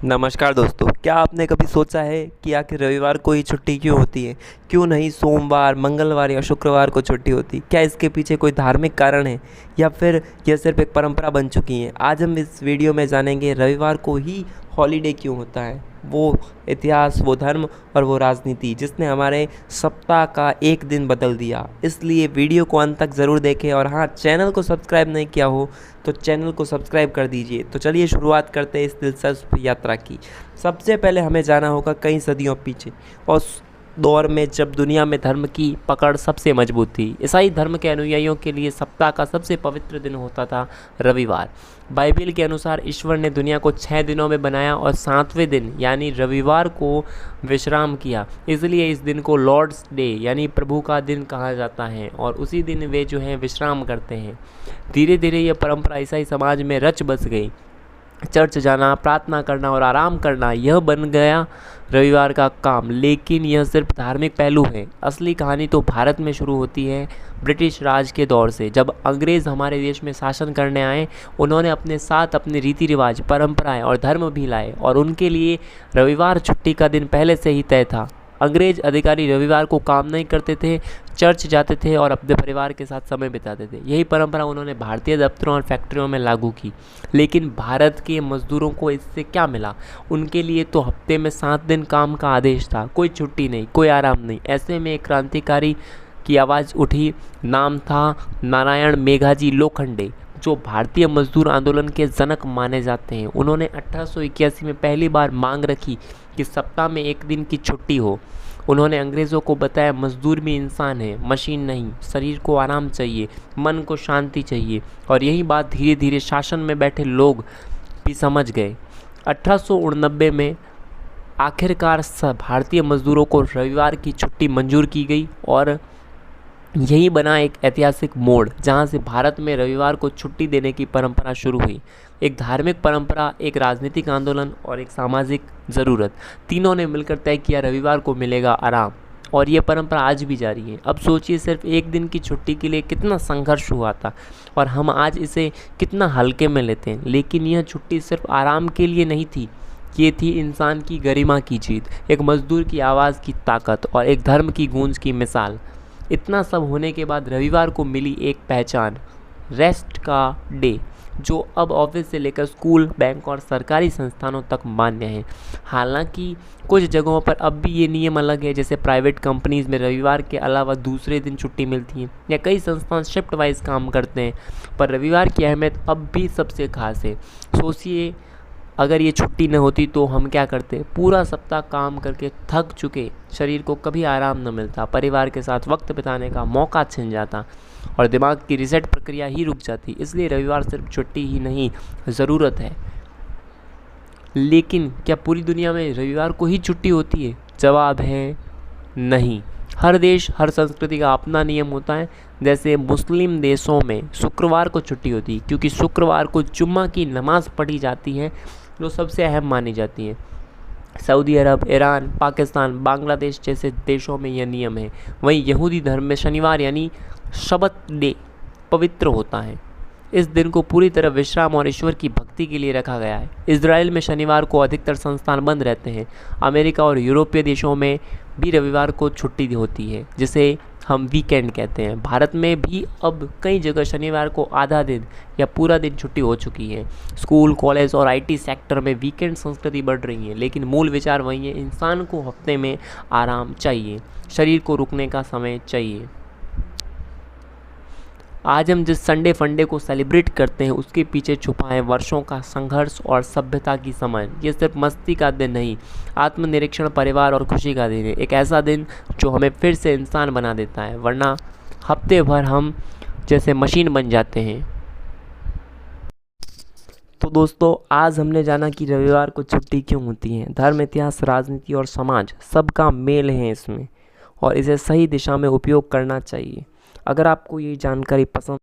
नमस्कार दोस्तों, क्या आपने कभी सोचा है कि आखिर रविवार को ही छुट्टी क्यों होती है? क्यों नहीं सोमवार, मंगलवार या शुक्रवार को छुट्टी होती? क्या इसके पीछे कोई धार्मिक कारण है या फिर यह सिर्फ एक परंपरा बन चुकी है? आज हम इस वीडियो में जानेंगे रविवार को ही हॉलीडे क्यों होता है, वो इतिहास, वो धर्म और वो राजनीति जिसने हमारे सप्ताह का एक दिन बदल दिया। इसलिए वीडियो को अंत तक ज़रूर देखें और हाँ, चैनल को सब्सक्राइब नहीं किया हो तो चैनल को सब्सक्राइब कर दीजिए। तो चलिए शुरुआत करते हैं इस दिलचस्प यात्रा की। सबसे पहले हमें जाना होगा कई सदियों पीछे, और उस दौर में जब दुनिया में धर्म की पकड़ सबसे मजबूत थी। ईसाई धर्म के अनुयायियों के लिए सप्ताह का सबसे पवित्र दिन होता था रविवार। बाइबल के अनुसार ईश्वर ने दुनिया को 6 दिनों में बनाया और 7वें दिन यानी रविवार को विश्राम किया। इसलिए इस दिन को लॉर्ड्स डे यानी प्रभु का दिन कहा जाता है और उसी दिन वे जो हैं विश्राम करते हैं। धीरे धीरे यह परंपरा ईसाई समाज में रच बस गई। चर्च जाना, प्रार्थना करना और आराम करना यह बन गया रविवार का काम। लेकिन यह सिर्फ धार्मिक पहलू है। असली कहानी तो भारत में शुरू होती है ब्रिटिश राज के दौर से। जब अंग्रेज़ हमारे देश में शासन करने आए, उन्होंने अपने साथ अपने रीति रिवाज, परंपराएं और धर्म भी लाए और उनके लिए रविवार छुट्टी का दिन पहले से ही तय था। अंग्रेज अधिकारी रविवार को काम नहीं करते थे, चर्च जाते थे और अपने परिवार के साथ समय बिताते थे। यही परंपरा उन्होंने भारतीय दफ्तरों और फैक्ट्रियों में लागू की। लेकिन भारत के मजदूरों को इससे क्या मिला? उनके लिए तो हफ्ते में 7 दिन काम का आदेश था, कोई छुट्टी नहीं, कोई आराम नहीं। ऐसे में एक क्रांतिकारी की आवाज़ उठी। नाम था नारायण मेघाजी लोखंडे, जो भारतीय मजदूर आंदोलन के जनक माने जाते हैं। उन्होंने 1881 में पहली बार मांग रखी कि सप्ताह में एक दिन की छुट्टी हो। उन्होंने अंग्रेज़ों को बताया, मजदूर भी इंसान है, मशीन नहीं। शरीर को आराम चाहिए, मन को शांति चाहिए। और यही बात धीरे धीरे शासन में बैठे लोग भी समझ गए। 1889 में आखिरकार भारतीय मजदूरों को रविवार की छुट्टी मंजूर की गई और यही बना एक ऐतिहासिक मोड़, जहां से भारत में रविवार को छुट्टी देने की परंपरा शुरू हुई। एक धार्मिक परंपरा, एक राजनीतिक आंदोलन और एक सामाजिक ज़रूरत, तीनों ने मिलकर तय किया रविवार को मिलेगा आराम। और ये परंपरा आज भी जारी है। अब सोचिए, सिर्फ एक दिन की छुट्टी के लिए कितना संघर्ष हुआ था और हम आज इसे कितना हल्के में लेते हैं। लेकिन यह छुट्टी सिर्फ आराम के लिए नहीं थी, ये थी इंसान की गरिमा की जीत, एक मजदूर की आवाज़ की ताकत और एक धर्म की गूंज की मिसाल। इतना सब होने के बाद रविवार को मिली एक पहचान, रेस्ट का डे, जो अब ऑफिस से लेकर स्कूल, बैंक और सरकारी संस्थानों तक मान्य है। हालांकि कुछ जगहों पर अब भी ये नियम अलग है, जैसे प्राइवेट कंपनीज में रविवार के अलावा दूसरे दिन छुट्टी मिलती है या कई संस्थान शिफ्ट वाइज काम करते हैं। पर रविवार की अहमियत अब भी सबसे खास है। सोचिए, अगर ये छुट्टी न होती तो हम क्या करते? पूरा सप्ताह काम करके थक चुके शरीर को कभी आराम न मिलता, परिवार के साथ वक्त बिताने का मौका छिन जाता और दिमाग की रिसेट प्रक्रिया ही रुक जाती। इसलिए रविवार सिर्फ छुट्टी ही नहीं, ज़रूरत है। लेकिन क्या पूरी दुनिया में रविवार को ही छुट्टी होती है? जवाब है नहीं। हर देश, हर संस्कृति का अपना नियम होता है। जैसे मुस्लिम देशों में शुक्रवार को छुट्टी होती है क्योंकि शुक्रवार को जुम्मा की नमाज पढ़ी जाती है, जो सबसे अहम मानी जाती है। सऊदी अरब, ईरान, पाकिस्तान, बांग्लादेश जैसे देशों में यह नियम है। वहीं यहूदी धर्म में शनिवार यानी शबत डे पवित्र होता है। इस दिन को पूरी तरह विश्राम और ईश्वर की भक्ति के लिए रखा गया है। इजराइल में शनिवार को अधिकतर संस्थान बंद रहते हैं। अमेरिका और यूरोपीय देशों में भी रविवार को छुट्टी होती है, जिसे हम वीकेंड कहते हैं। भारत में भी अब कई जगह शनिवार को आधा दिन या पूरा दिन छुट्टी हो चुकी है। स्कूल, कॉलेज और आईटी सेक्टर में वीकेंड संस्कृति बढ़ रही है, लेकिन मूल विचार वही है। इंसान को हफ्ते में आराम चाहिए, शरीर को रुकने का समय चाहिए। आज हम जिस संडे फंडे को सेलिब्रेट करते हैं, उसके पीछे छुपा है वर्षों का संघर्ष और सभ्यता की समझ। ये सिर्फ मस्ती का दिन नहीं, आत्मनिरीक्षण, परिवार और खुशी का दिन है। एक ऐसा दिन जो हमें फिर से इंसान बना देता है, वरना हफ्ते भर हम जैसे मशीन बन जाते हैं। तो दोस्तों, आज हमने जाना कि रविवार को छुट्टी क्यों होती है। धर्म, इतिहास, राजनीति और समाज सबका मेल है इसमें, और इसे सही दिशा में उपयोग करना चाहिए। अगर आपको ये जानकारी पसंद